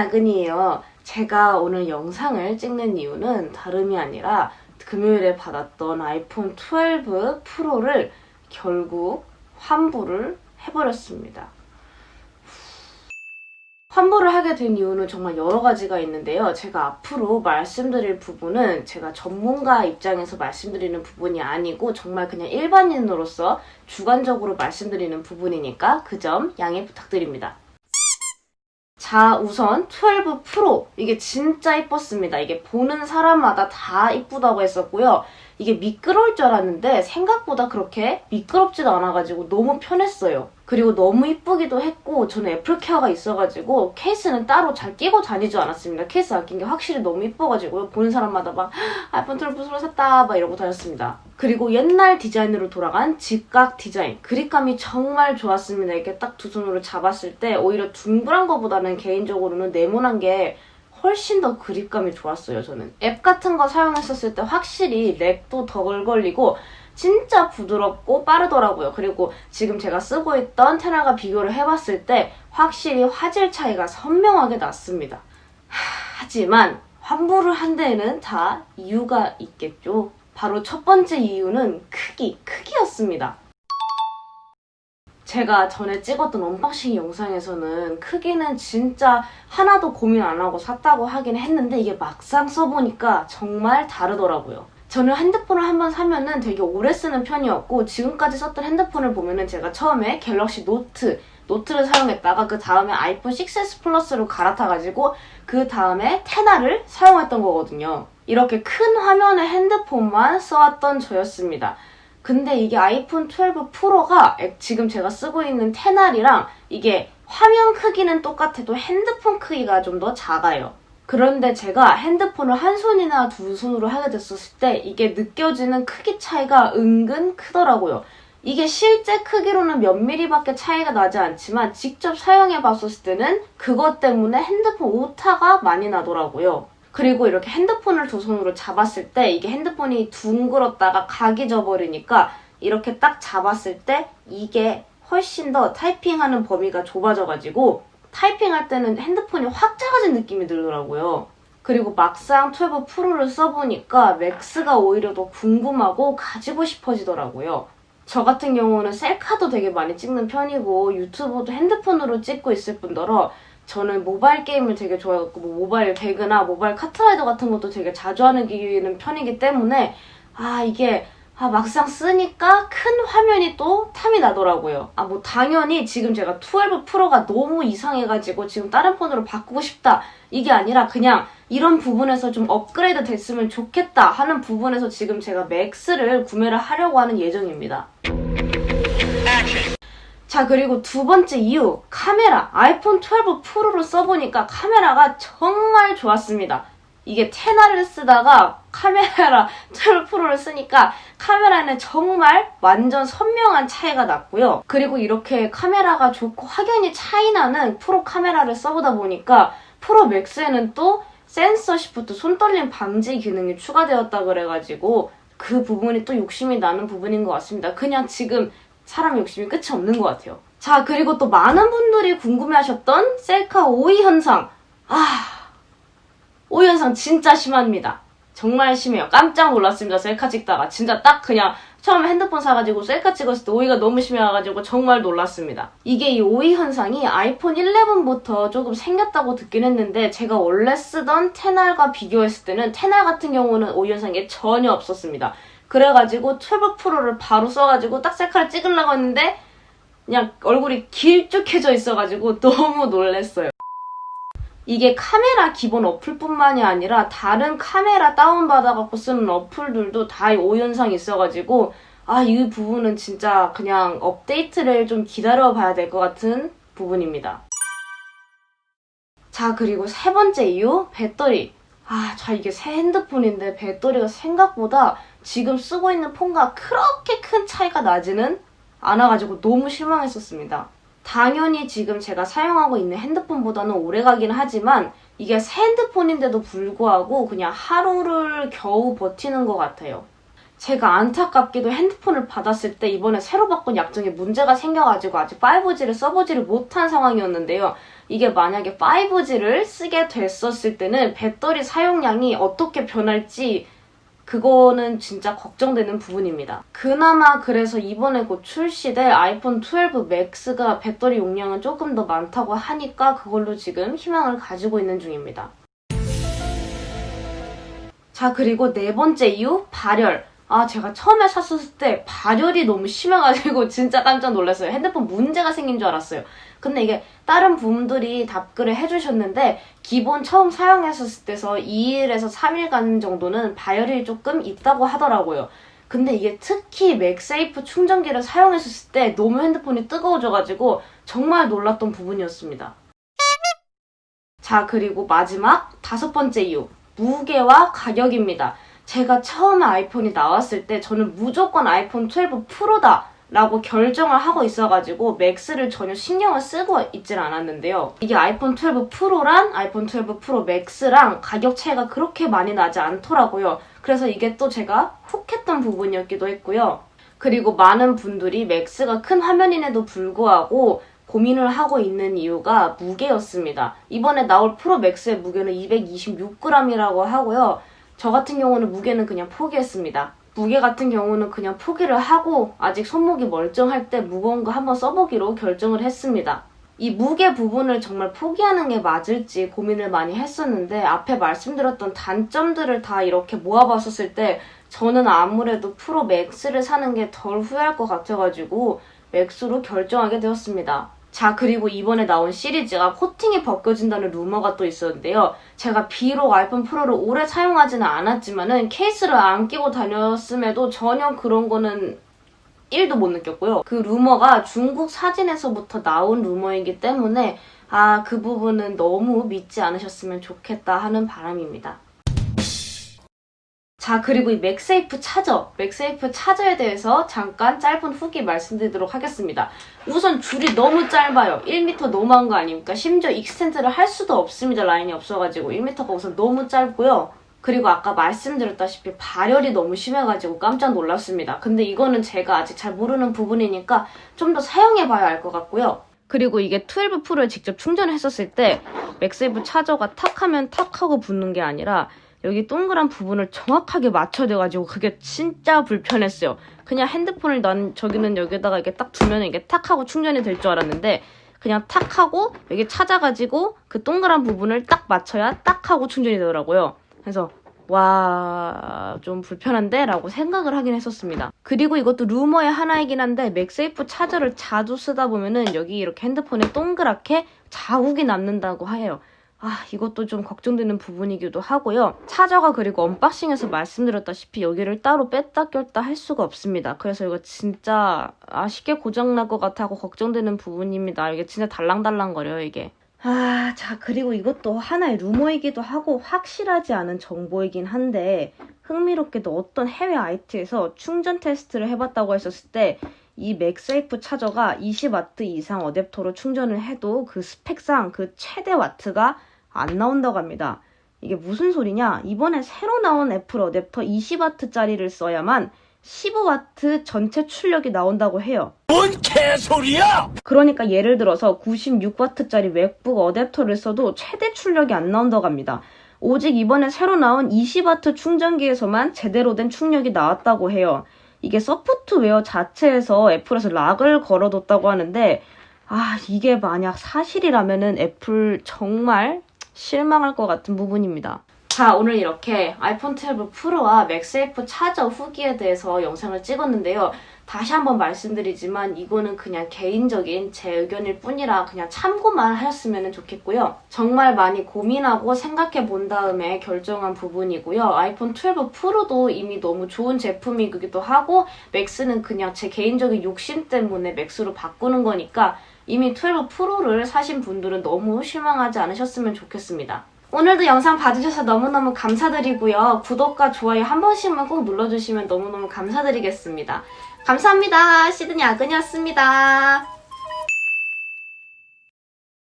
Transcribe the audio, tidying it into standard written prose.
야근이에요. 제가 오늘 영상을 찍는 이유는 다름이 아니라 금요일에 받았던 아이폰 12 프로를 결국 환불을 해버렸습니다. 환불을 하게 된 이유는 정말 여러 가지가 있는데요. 제가 앞으로 말씀드릴 부분은 제가 전문가 입장에서 말씀드리는 부분이 아니고 정말 그냥 일반인으로서 주관적으로 말씀드리는 부분이니까 그 점 양해 부탁드립니다. 자, 우선 12 프로 이게 진짜 이뻤습니다. 이게 보는 사람마다 다 이쁘다고 했었고요. 이게 미끄러울 줄 알았는데 생각보다 그렇게 미끄럽지도 않아가지고 너무 편했어요. 그리고 너무 이쁘기도 했고 저는 애플케어가 있어가지고 케이스는 따로 잘 끼고 다니지 않았습니다. 케이스 안 낀 게 확실히 너무 이뻐가지고요. 보는 사람마다 막 아이폰 12 프로 샀다 막 이러고 다녔습니다. 그리고 옛날 디자인으로 돌아간 직각 디자인, 그립감이 정말 좋았습니다. 이렇게 딱 두 손으로 잡았을 때 오히려 둥그란 거보다는 개인적으로는 네모난 게 훨씬 더 그립감이 좋았어요. 저는 앱 같은 거 사용했었을 때 확실히 렉도 덜 걸리고 진짜 부드럽고 빠르더라고요. 그리고 지금 제가 쓰고 있던 테나가 비교를 해봤을 때 확실히 화질 차이가 선명하게 났습니다. 하지만 환불을 한 데에는 다 이유가 있겠죠. 바로 첫 번째 이유는 크기였습니다. 제가 전에 찍었던 언박싱 영상에서는 크기는 진짜 하나도 고민 안 하고 샀다고 하긴 했는데 이게 막상 써보니까 정말 다르더라고요. 저는 핸드폰을 한번 사면은 되게 오래 쓰는 편이었고 지금까지 썼던 핸드폰을 보면은 제가 처음에 갤럭시 노트를 사용했다가 그 다음에 아이폰 6s 플러스로 갈아타가지고 그 다음에 테나를 사용했던 거거든요. 이렇게 큰 화면의 핸드폰만 써왔던 저였습니다. 근데 이게 아이폰 12 프로가 지금 제가 쓰고 있는 테날이랑 이게 화면 크기는 똑같아도 핸드폰 크기가 좀 더 작아요. 그런데 제가 핸드폰을 한 손이나 두 손으로 하게 됐었을 때 이게 느껴지는 크기 차이가 은근 크더라고요. 이게 실제 크기로는 몇 미리밖에 차이가 나지 않지만 직접 사용해 봤었을 때는 그것 때문에 핸드폰 오타가 많이 나더라고요. 그리고 이렇게 핸드폰을 두 손으로 잡았을 때 이게 핸드폰이 둥글었다가 각이 져버리니까 이렇게 딱 잡았을 때 이게 훨씬 더 타이핑하는 범위가 좁아져가지고 타이핑할 때는 핸드폰이 확 작아진 느낌이 들더라고요. 그리고 막상 12 프로를 써보니까 맥스가 오히려 더 궁금하고 가지고 싶어지더라고요. 저 같은 경우는 셀카도 되게 많이 찍는 편이고 유튜브도 핸드폰으로 찍고 있을 뿐더러 저는 모바일 게임을 되게 좋아해갖고 모바일 배그나 모바일 카트라이더 같은 것도 되게 자주 하는 편이기 때문에 이게 막상 쓰니까 큰 화면이 또 탐이 나더라고요. 당연히 지금 제가 12 프로가 너무 이상해가지고 지금 다른 폰으로 바꾸고 싶다 이게 아니라 그냥 이런 부분에서 좀 업그레이드 됐으면 좋겠다 하는 부분에서 지금 제가 맥스를 구매를 하려고 하는 예정입니다. 자, 그리고 두 번째 이유, 카메라. 아이폰 12 프로를 써보니까 카메라가 정말 좋았습니다. 이게 테나를 쓰다가 카메라 12 프로를 쓰니까 카메라는 정말 완전 선명한 차이가 났고요. 그리고 이렇게 카메라가 좋고 확연히 차이 나는 프로 카메라를 써보다 보니까 프로 맥스에는 또 센서 시프트 손떨림 방지 기능이 추가되었다 그래가지고 그 부분이 또 욕심이 나는 부분인 것 같습니다. 그냥 지금 사람 욕심이 끝이 없는 것 같아요. 자, 그리고 또 많은 분들이 궁금해하셨던 셀카 오이 현상. 오이 현상 진짜 심합니다. 정말 심해요. 깜짝 놀랐습니다. 셀카 찍다가. 진짜 딱 그냥 처음에 핸드폰 사가지고 셀카 찍었을 때 오이가 너무 심해가지고 정말 놀랐습니다. 이게 이 오이 현상이 아이폰 11부터 조금 생겼다고 듣긴 했는데 제가 원래 쓰던 테날과 비교했을 때는 테날 같은 경우는 오이 현상이 전혀 없었습니다. 그래가지고 12 프로를 바로 써가지고 딱 셀카를 찍으려고 했는데 그냥 얼굴이 길쭉해져 있어가지고 너무 놀랬어요. 이게 카메라 기본 어플뿐만이 아니라 다른 카메라 다운받아갖고 쓰는 어플들도 다 오이 현상이 있어가지고 이 부분은 진짜 그냥 업데이트를 좀 기다려봐야 될 것 같은 부분입니다. 자, 그리고 세 번째 이유, 배터리. 이게 새 핸드폰인데 배터리가 생각보다 지금 쓰고 있는 폰과 그렇게 큰 차이가 나지는 않아가지고 너무 실망했었습니다. 당연히 지금 제가 사용하고 있는 핸드폰보다는 오래가긴 하지만 이게 새 핸드폰인데도 불구하고 그냥 하루를 겨우 버티는 것 같아요. 제가 안타깝게도 핸드폰을 받았을 때 이번에 새로 바꾼 약정에 문제가 생겨가지고 아직 5G를 써보지를 못한 상황이었는데요. 이게 만약에 5G를 쓰게 됐었을 때는 배터리 사용량이 어떻게 변할지 그거는 진짜 걱정되는 부분입니다. 그나마 그래서 이번에 곧 출시될 아이폰 12 맥스가 배터리 용량은 조금 더 많다고 하니까 그걸로 지금 희망을 가지고 있는 중입니다. 자, 그리고 네 번째 이유, 발열. 제가 처음에 샀었을 때 발열이 너무 심해가지고 진짜 깜짝 놀랐어요. 핸드폰 문제가 생긴 줄 알았어요. 근데 이게 다른 분들이 답글을 해주셨는데 기본 처음 사용했었을 때서 2일에서 3일간 정도는 발열이 조금 있다고 하더라고요. 근데 이게 특히 맥세이프 충전기를 사용했었을 때 너무 핸드폰이 뜨거워져가지고 정말 놀랐던 부분이었습니다. 자, 그리고 마지막 5번째 이유, 무게와 가격입니다. 제가 처음에 아이폰이 나왔을 때 저는 무조건 아이폰 12 프로다 라고 결정을 하고 있어가지고 맥스를 전혀 신경을 쓰고 있질 않았는데요. 이게 아이폰 12 프로랑 아이폰 12 프로 맥스랑 가격 차이가 그렇게 많이 나지 않더라고요. 그래서 이게 또 제가 혹했던 부분이었기도 했고요. 그리고 많은 분들이 맥스가 큰 화면임에도 불구하고 고민을 하고 있는 이유가 무게였습니다. 이번에 나올 프로 맥스의 무게는 226g이라고 하고요. 저 같은 경우는 무게는 그냥 포기했습니다. 무게 같은 경우는 그냥 포기를 하고 아직 손목이 멀쩡할 때 무거운 거 한번 써보기로 결정을 했습니다. 이 무게 부분을 정말 포기하는 게 맞을지 고민을 많이 했었는데 앞에 말씀드렸던 단점들을 다 이렇게 모아봤었을 때 저는 아무래도 프로 맥스를 사는 게 덜 후회할 것 같아가지고 맥스로 결정하게 되었습니다. 자, 그리고 이번에 나온 시리즈가 코팅이 벗겨진다는 루머가 또 있었는데요. 제가 비록 아이폰 프로를 오래 사용하지는 않았지만은 케이스를 안 끼고 다녔음에도 전혀 그런 거는 1도 못 느꼈고요. 그 루머가 중국 사진에서부터 나온 루머이기 때문에 그 부분은 너무 믿지 않으셨으면 좋겠다 하는 바람입니다. 자, 그리고 이 맥세이프 차저에 대해서 잠깐 짧은 후기 말씀드리도록 하겠습니다. 우선 줄이 너무 짧아요. 1m 너무한 거 아닙니까? 심지어 익스텐드를 할 수도 없습니다. 라인이 없어가지고 1m가 우선 너무 짧고요. 그리고 아까 말씀드렸다시피 발열이 너무 심해가지고 깜짝 놀랐습니다. 근데 이거는 제가 아직 잘 모르는 부분이니까 좀 더 사용해봐야 알 것 같고요. 그리고 이게 12 프로에 직접 충전했었을 때 맥세이프 차저가 탁 하면 탁 하고 붙는 게 아니라 여기 동그란 부분을 정확하게 맞춰져가지고 그게 진짜 불편했어요. 그냥 핸드폰을 저기는 여기다가 이렇게 딱 두면 이게 탁 하고 충전이 될 줄 알았는데 그냥 탁 하고 여기 찾아가지고 그 동그란 부분을 딱 맞춰야 딱 하고 충전이 되더라고요. 그래서 와, 좀 불편한데? 라고 생각을 하긴 했었습니다. 그리고 이것도 루머의 하나이긴 한데 맥세이프 차저를 자주 쓰다 보면은 여기 이렇게 핸드폰에 동그랗게 자국이 남는다고 해요. 이것도 좀 걱정되는 부분이기도 하고요. 차저가 그리고 언박싱에서 말씀드렸다시피 여기를 따로 뺐다 꼈다 할 수가 없습니다. 그래서 이거 진짜 쉽게 고장날 것 같아 하고 걱정되는 부분입니다. 이게 진짜 달랑달랑거려요, 이게. 자, 그리고 이것도 하나의 루머이기도 하고 확실하지 않은 정보이긴 한데 흥미롭게도 어떤 해외 IT에서 충전 테스트를 해봤다고 했었을 때 이 맥세이프 차저가 20W 이상 어댑터로 충전을 해도 그 스펙상 그 최대 와트가 안 나온다고 합니다. 이게 무슨 소리냐? 이번에 새로 나온 애플 어댑터 20W짜리를 써야만 15W 전체 출력이 나온다고 해요. 뭔 개소리야! 그러니까 예를 들어서 96W짜리 맥북 어댑터를 써도 최대 출력이 안 나온다고 합니다. 오직 이번에 새로 나온 20W 충전기에서만 제대로 된 출력이 나왔다고 해요. 이게 소프트웨어 자체에서 애플에서 락을 걸어뒀다고 하는데 이게 만약 사실이라면은 애플 정말 실망할 것 같은 부분입니다. 자, 오늘 이렇게 아이폰 12 프로와 맥세이프 차저 후기에 대해서 영상을 찍었는데요. 다시 한번 말씀드리지만 이거는 그냥 개인적인 제 의견일 뿐이라 그냥 참고만 하셨으면 좋겠고요. 정말 많이 고민하고 생각해 본 다음에 결정한 부분이고요. 아이폰 12 프로도 이미 너무 좋은 제품이기도 하고 맥스는 그냥 제 개인적인 욕심 때문에 맥스로 바꾸는 거니까 이미 12 프로를 사신 분들은 너무 실망하지 않으셨으면 좋겠습니다. 오늘도 영상 봐주셔서 너무너무 감사드리고요. 구독과 좋아요 한 번씩만 꼭 눌러주시면 너무너무 감사드리겠습니다. 감사합니다. 시드니 아근이었습니다.